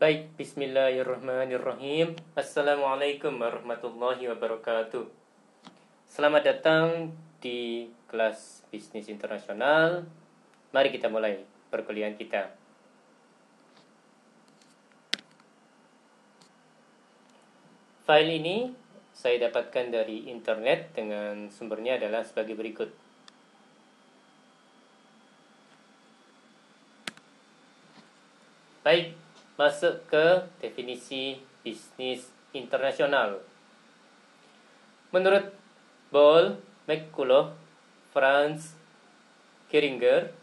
Baik, bismillahirrahmanirrahim. Assalamualaikum warahmatullahi wabarakatuh. Selamat datang di kelas bisnis internasional. Mari kita mulai perkuliahan kita. File ini saya dapatkan dari internet dengan sumbernya adalah sebagai berikut. Baik, masuk ke definisi bisnis internasional. Menurut Ball, McCullough, Franz Gehringer,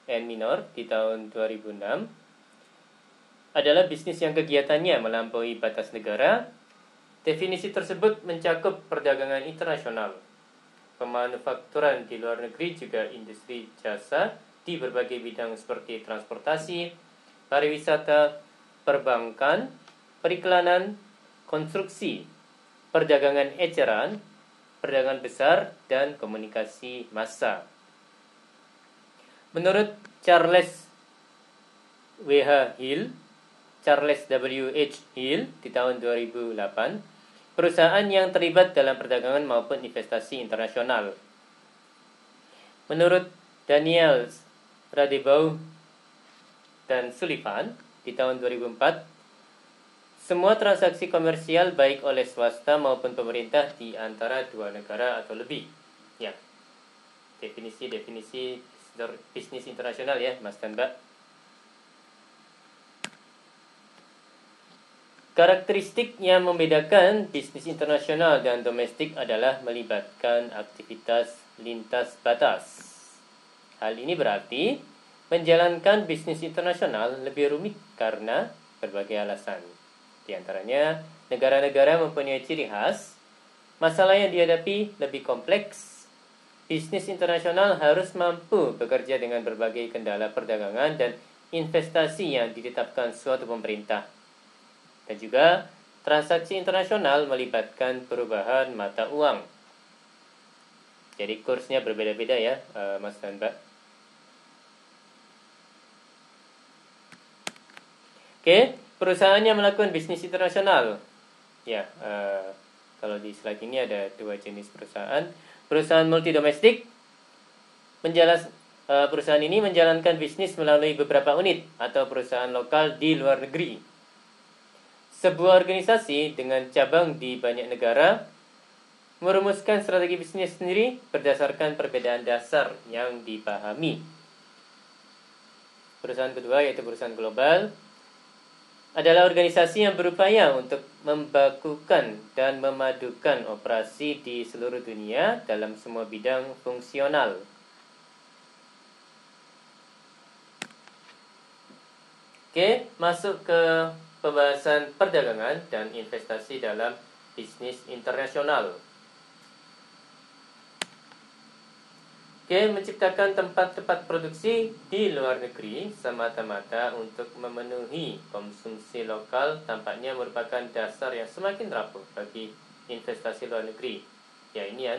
and Minor di tahun 2006 adalah bisnis yang kegiatannya melampaui batas negara. Definisi tersebut mencakup perdagangan internasional, pemanufakturan di luar negeri, juga industri jasa di berbagai bidang seperti transportasi, pariwisata, perbankan, periklanan, konstruksi, perdagangan eceran, perdagangan besar, dan komunikasi massa. Menurut Charles W. H. Hill di tahun 2008, perusahaan yang terlibat dalam perdagangan maupun investasi internasional. Menurut Daniels, Radebau, dan Sullivan di tahun 2004, semua transaksi komersial baik oleh swasta maupun pemerintah di antara dua negara atau lebih. Ya, definisi bisnis internasional ya, Mas dan Mbak. Karakteristik yang membedakan bisnis internasional dan domestik adalah melibatkan aktivitas lintas batas. Hal ini berarti menjalankan bisnis internasional lebih rumit karena berbagai alasan. Di antaranya, negara-negara mempunyai ciri khas, masalah yang dihadapi lebih kompleks. Bisnis internasional harus mampu bekerja dengan berbagai kendala perdagangan dan investasi yang ditetapkan suatu pemerintah. Dan juga transaksi internasional melibatkan perubahan mata uang. Jadi kursnya berbeda-beda ya, Mas dan Mbak. Oke, perusahaan yang melakukan bisnis internasional. Ya, kalau di slide ini ada dua jenis perusahaan. Perusahaan multidomestik, perusahaan ini menjalankan bisnis melalui beberapa unit atau perusahaan lokal di luar negeri. Sebuah organisasi dengan cabang di banyak negara merumuskan strategi bisnis sendiri berdasarkan perbedaan dasar yang dipahami. Perusahaan kedua yaitu perusahaan global adalah organisasi yang berupaya untuk membakukan dan memadukan operasi di seluruh dunia dalam semua bidang fungsional. Oke, masuk ke pembahasan perdagangan dan investasi dalam bisnis internasional. Oke, menciptakan tempat-tempat produksi di luar negeri semata-mata untuk memenuhi konsumsi lokal tampaknya merupakan dasar yang semakin rapuh bagi investasi luar negeri. Ya, ini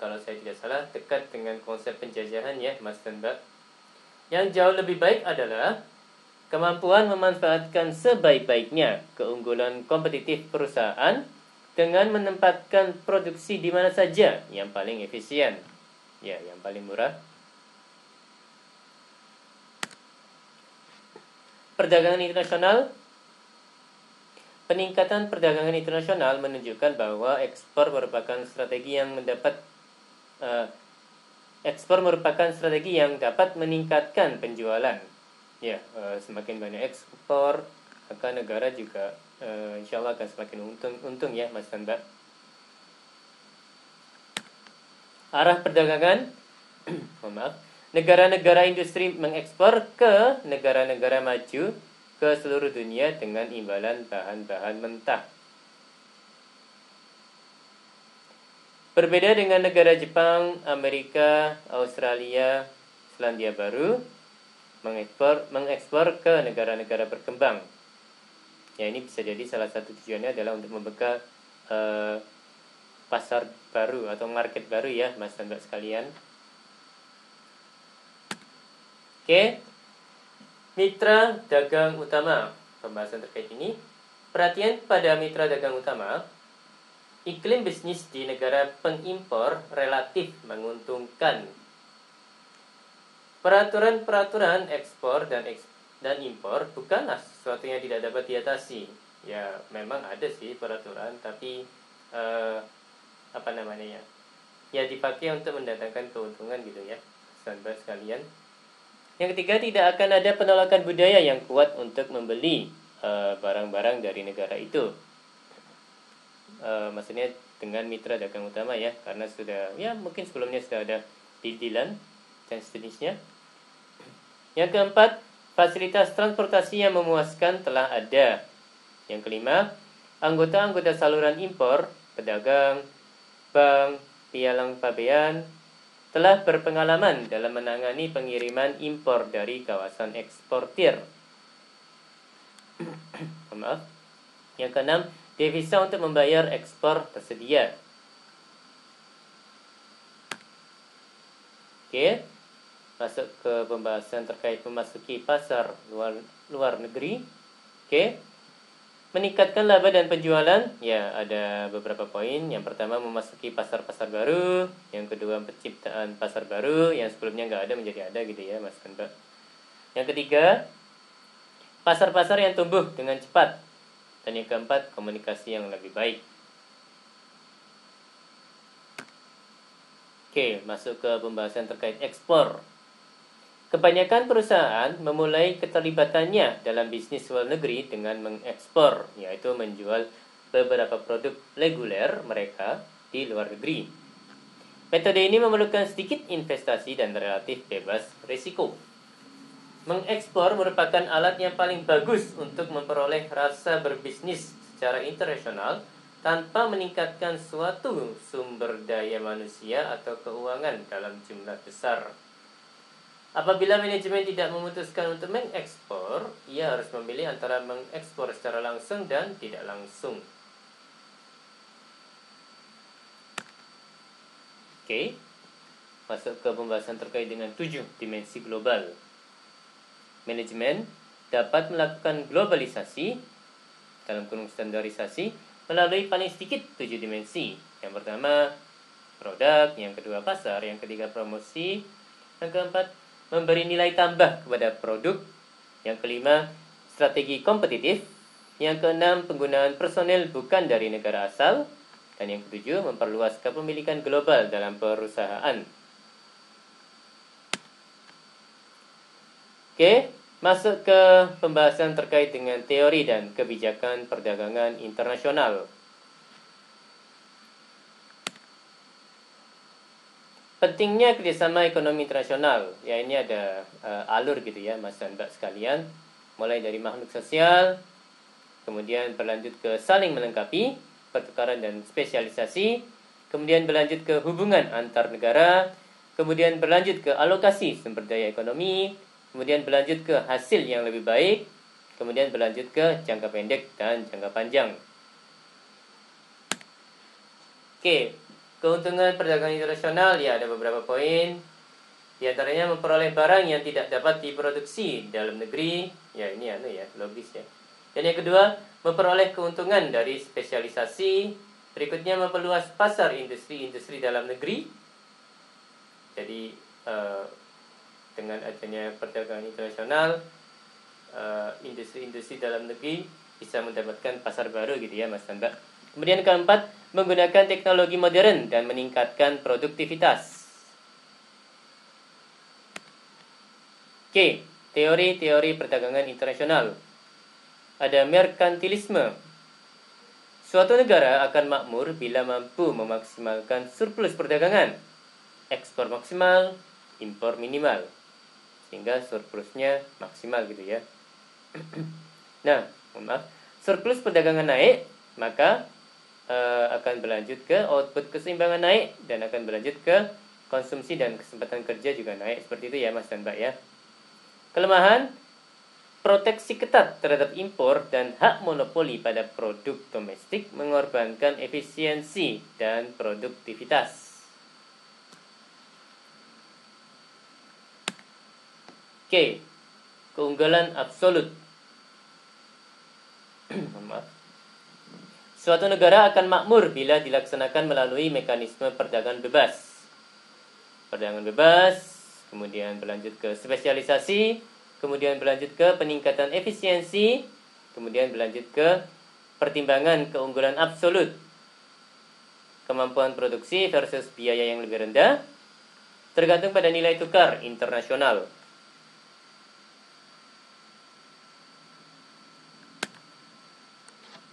kalau saya tidak salah dekat dengan konsep penjajahan ya, Mas dan Mbak. Yang jauh lebih baik adalah kemampuan memanfaatkan sebaik-baiknya keunggulan kompetitif perusahaan dengan menempatkan produksi di mana saja yang paling efisien, ya, yang paling murah. Perdagangan internasional. Peningkatan perdagangan internasional menunjukkan bahwa ekspor merupakan strategi yang dapat meningkatkan penjualan. Ya, semakin banyak ekspor, maka negara juga insya Allah akan semakin untung ya, Mas dan Mbak. Arah perdagangan, negara-negara industri mengekspor ke negara-negara maju ke seluruh dunia dengan imbalan bahan-bahan mentah. Berbeda dengan negara Jepang, Amerika, Australia, Selandia Baru, mengekspor ke negara-negara berkembang. Ya, ini bisa jadi salah satu tujuannya adalah untuk membuka pasar baru atau market baru ya, Mas dan Mbak sekalian. Oke. Mitra dagang utama. pembahasan terkait ini. Perhatian pada mitra dagang utama. Iklim bisnis di negara pengimpor relatif menguntungkan. Peraturan-peraturan ekspor dan impor bukanlah sesuatu yang tidak dapat diatasi. Ya, memang ada sih peraturan, tapi apa namanya ya? Ya dipakai untuk mendatangkan keuntungan gitu ya, sahabat sekalian. Yang ketiga, tidak akan ada penolakan budaya yang kuat untuk membeli barang-barang dari negara itu. Maksudnya dengan mitra dagang utama ya, karena sudah ya mungkin sebelumnya sudah ada deal-dealan dan sejenisnya. Yang keempat, fasilitas transportasi yang memuaskan telah ada. Yang kelima, anggota-anggota saluran impor, pedagang, bank, pialang pabean telah berpengalaman dalam menangani pengiriman impor dari kawasan eksportir. Maaf. Yang keenam, devisa untuk membayar ekspor tersedia. Oke, masuk ke pembahasan terkait memasuki pasar luar negeri. Oke, meningkatkan laba dan penjualan. Ya, ada beberapa poin. Yang pertama, memasuki pasar-pasar baru. Yang kedua, penciptaan pasar baru yang sebelumnya nggak ada menjadi ada gitu ya, Mas Mbak. Yang ketiga, pasar-pasar yang tumbuh dengan cepat. Dan yang keempat, komunikasi yang lebih baik. Oke, masuk ke pembahasan terkait ekspor. Kebanyakan perusahaan memulai keterlibatannya dalam bisnis luar negeri dengan mengekspor, yaitu menjual beberapa produk reguler mereka di luar negeri. Metode ini memerlukan sedikit investasi dan relatif bebas risiko. Mengekspor merupakan alat yang paling bagus untuk memperoleh rasa berbisnis secara internasional tanpa meningkatkan suatu sumber daya manusia atau keuangan dalam jumlah besar. Apabila manajemen tidak memutuskan untuk mengekspor, ia harus memilih antara mengekspor secara langsung dan tidak langsung. Oke, masuk ke pembahasan terkait dengan 7 dimensi global. Manajemen dapat melakukan globalisasi dalam kurung standarisasi melalui paling sedikit 7 dimensi. Yang pertama, produk, yang kedua pasar, yang ketiga promosi, yang keempat memberi nilai tambah kepada produk, yang kelima strategi kompetitif, yang keenam penggunaan personel bukan dari negara asal, dan yang ketujuh memperluas kepemilikan global dalam perusahaan. Oke, masuk ke pembahasan terkait dengan teori dan kebijakan perdagangan internasional. Pentingnya kerjasama ekonomi internasional. Ya, ini ada alur gitu ya, Mas dan Mbak sekalian. Mulai dari makhluk sosial, kemudian berlanjut ke saling melengkapi, pertukaran dan spesialisasi, kemudian berlanjut ke hubungan antar negara, kemudian berlanjut ke alokasi sumber daya ekonomi, kemudian berlanjut ke hasil yang lebih baik, kemudian berlanjut ke jangka pendek dan jangka panjang. Oke, keuntungan perdagangan internasional ya ada beberapa poin. Di antaranya memperoleh barang yang tidak dapat diproduksi dalam negeri. Ya ini logis ya. Dan yang kedua, memperoleh keuntungan dari spesialisasi. Berikutnya memperluas pasar industri dalam negeri. Jadi dengan adanya perdagangan internasional, industri-industri dalam negeri bisa mendapatkan pasar baru gitu ya, Mas dan Mbak. Kemudian keempat, menggunakan teknologi modern dan meningkatkan produktivitas. Oke, teori-teori perdagangan internasional. Ada merkantilisme. Suatu negara akan makmur bila mampu memaksimalkan surplus perdagangan. Ekspor maksimal, impor minimal. Sehingga surplusnya maksimal gitu ya. Nah, surplus perdagangan naik, maka akan berlanjut ke output keseimbangan naik dan akan berlanjut ke konsumsi dan kesempatan kerja juga naik. Seperti itu ya Mas dan Mbak ya. Kelemahan, proteksi ketat terhadap impor dan hak monopoli pada produk domestik mengorbankan efisiensi dan produktivitas. Oke, keunggulan absolut. Maaf. Suatu negara akan makmur bila dilaksanakan melalui mekanisme perdagangan bebas. Perdagangan bebas, kemudian berlanjut ke spesialisasi, kemudian berlanjut ke peningkatan efisiensi, kemudian berlanjut ke pertimbangan keunggulan absolut, kemampuan produksi versus biaya yang lebih rendah, tergantung pada nilai tukar internasional.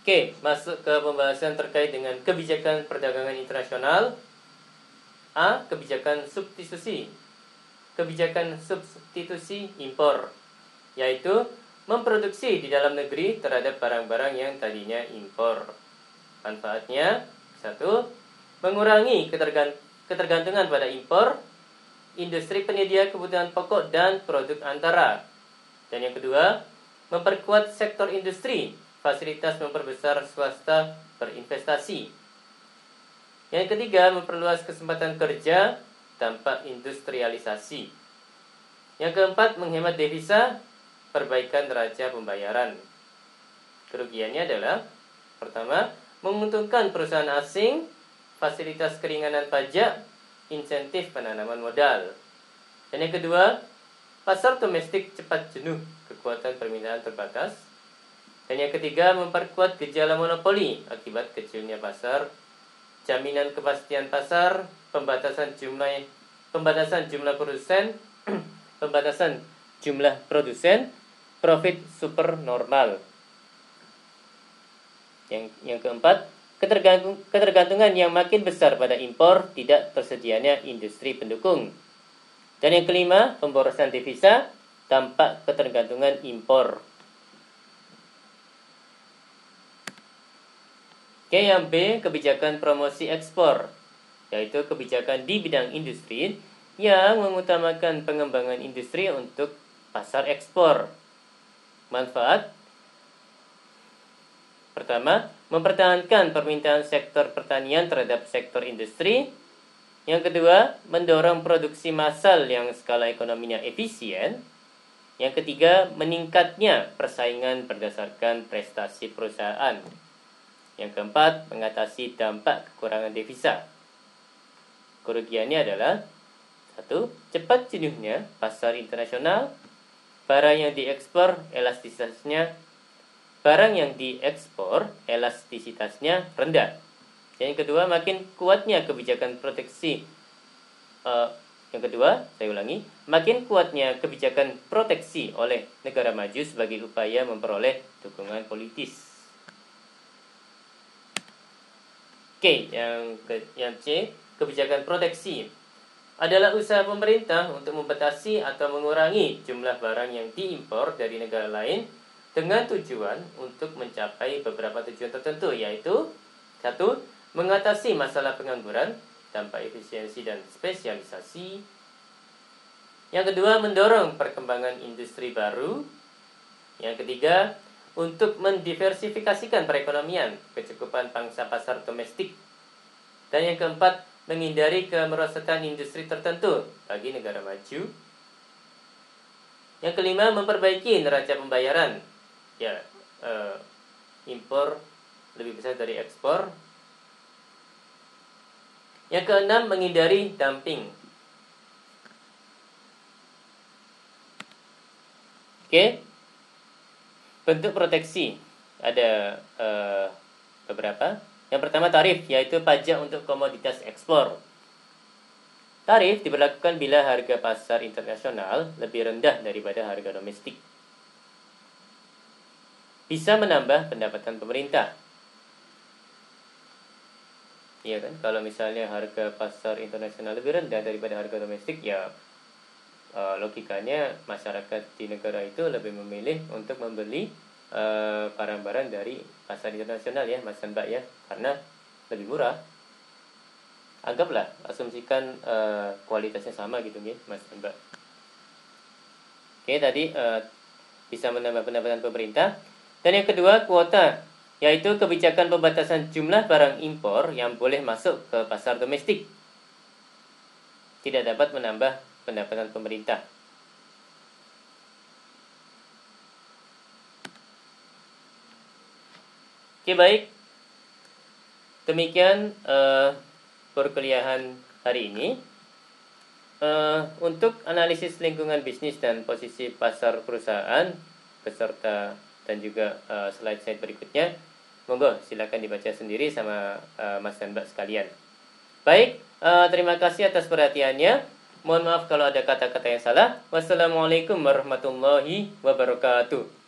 Oke, masuk ke pembahasan terkait dengan kebijakan perdagangan internasional. A. Kebijakan substitusi. Kebijakan substitusi impor, yaitu memproduksi di dalam negeri terhadap barang-barang yang tadinya impor. Manfaatnya: 1. Mengurangi ketergantungan pada impor industri penyedia kebutuhan pokok dan produk antara. Dan yang kedua, memperkuat sektor industri, fasilitas memperbesar swasta berinvestasi. Yang ketiga, memperluas kesempatan kerja tanpa industrialisasi. Yang keempat, menghemat devisa, perbaikan neraca pembayaran. Kerugiannya adalah: pertama, menguntungkan perusahaan asing, fasilitas keringanan pajak, insentif penanaman modal. Dan yang kedua, pasar domestik cepat jenuh, kekuatan permintaan terbatas. Dan yang ketiga, memperkuat gejala monopoli akibat kecilnya pasar, jaminan kepastian pasar, pembatasan jumlah produsen, pembatasan jumlah produsen, profit supernormal. Yang keempat, ketergantungan yang makin besar pada impor, tidak tersedianya industri pendukung. Dan yang kelima, pemborosan devisa, dampak ketergantungan impor. Oke, yang B, kebijakan promosi ekspor, yaitu kebijakan di bidang industri yang mengutamakan pengembangan industri untuk pasar ekspor. Manfaat: pertama, mempertahankan permintaan sektor pertanian terhadap sektor industri. Yang kedua, mendorong produksi massal yang skala ekonominya efisien. Yang ketiga, meningkatnya persaingan berdasarkan prestasi perusahaan. Yang keempat, mengatasi dampak kekurangan devisa. Kerugiannya adalah: 1. Cepat jenuhnya pasar internasional. Barang yang diekspor elastisitasnya rendah. Yang kedua, makin kuatnya kebijakan proteksi. Makin kuatnya kebijakan proteksi oleh negara maju sebagai upaya memperoleh dukungan politis. Oke, yang C, kebijakan proteksi adalah usaha pemerintah untuk membatasi atau mengurangi jumlah barang yang diimpor dari negara lain dengan tujuan untuk mencapai beberapa tujuan tertentu, yaitu: 1. Mengatasi masalah pengangguran tanpa efisiensi dan spesialisasi. Yang kedua, mendorong perkembangan industri baru. Yang ketiga, untuk mendiversifikasikan perekonomian, kecukupan pangsa pasar domestik. Dan yang keempat, menghindari kemerosotan industri tertentu bagi negara maju. Yang kelima, memperbaiki neraca pembayaran. Impor lebih besar dari ekspor. Yang keenam, menghindari dumping. Oke. Bentuk proteksi ada beberapa. Yang pertama, tarif, yaitu pajak untuk komoditas ekspor. Tarif diberlakukan bila harga pasar internasional lebih rendah daripada harga domestik. Bisa menambah pendapatan pemerintah. Iya kan? Kalau misalnya harga pasar internasional lebih rendah daripada harga domestik, ya logikanya masyarakat di negara itu lebih memilih untuk membeli barang-barang dari pasar internasional, ya Mas dan Mbak, ya, karena lebih murah. Anggaplah, asumsikan kualitasnya sama gitu ya Mas dan Mbak. Oke, tadi bisa menambah pendapatan pemerintah. Dan yang kedua, kuota, yaitu kebijakan pembatasan jumlah barang impor yang boleh masuk ke pasar domestik. Tidak dapat menambah pendapatan pemerintah. Oke, baik. Demikian perkuliahan hari ini. Untuk analisis lingkungan bisnis dan posisi pasar perusahaan beserta dan juga slide-slide berikutnya, monggo silakan dibaca sendiri sama Mas dan Mbak sekalian. Baik, terima kasih atas perhatiannya. Mohon maaf kalau ada kata-kata yang salah. Wassalamualaikum warahmatullahi wabarakatuh.